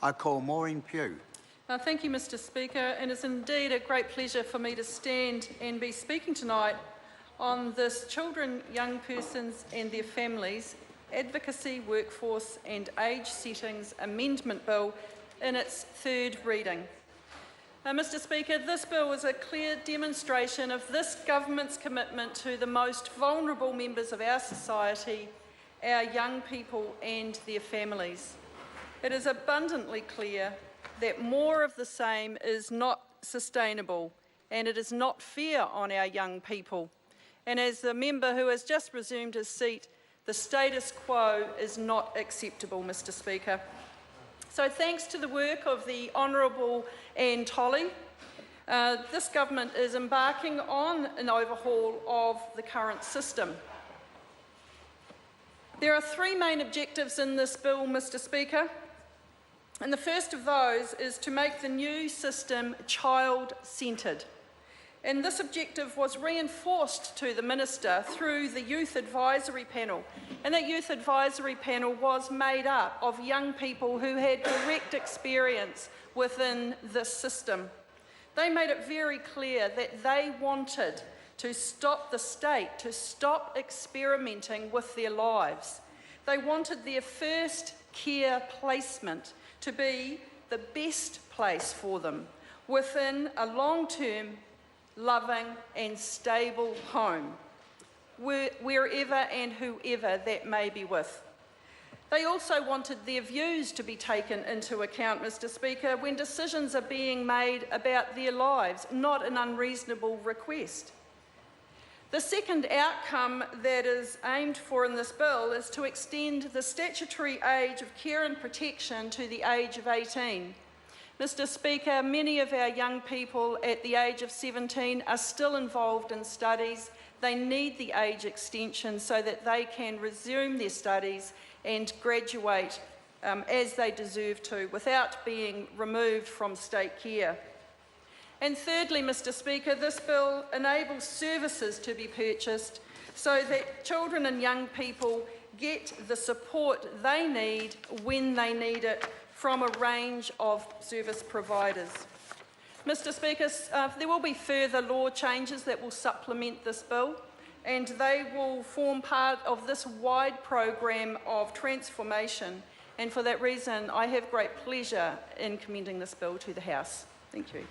I call Maureen Pugh. Thank you, Mr Speaker, and it's indeed a great pleasure for me to stand and be speaking tonight on this Children, Young Persons and Their Families Advocacy, Workforce and Age Settings Amendment Bill in its third reading. Mr Speaker, this bill is a clear demonstration of this government's commitment to the most vulnerable members of our society, our young people and their families. It is abundantly clear that more of the same is not sustainable and it is not fair on our young people. And as the member who has just resumed his seat, the status quo is not acceptable, Mr Speaker. So thanks to the work of the Honourable Anne Tolley, this government is embarking on an overhaul of the current system. There are three main objectives in this bill, Mr Speaker, and the first of those is to make the new system child-centred. And this objective was reinforced to the Minister through the Youth Advisory Panel. And that Youth Advisory Panel was made up of young people who had direct experience within this system. They made it very clear that they wanted to stop the state, to stop experimenting with their lives. They wanted their first care placement to be the best place for them within a long-term, loving and stable home, wherever and whoever that may be with. They also wanted their views to be taken into account, Mr Speaker, when decisions are being made about their lives, not an unreasonable request. The second outcome that is aimed for in this bill is to extend the statutory age of care and protection to the age of 18. Mr Speaker, many of our young people at the age of 17 are still involved in studies. They need the age extension so that they can resume their studies and graduate as they deserve to without being removed from state care. And thirdly, Mr Speaker, this bill enables services to be purchased so that children and young people get the support they need when they need it from a range of service providers. Mr Speaker, there will be further law changes that will supplement this bill, and they will form part of this wide program of transformation. And for that reason, I have great pleasure in commending this bill to the House. Thank you.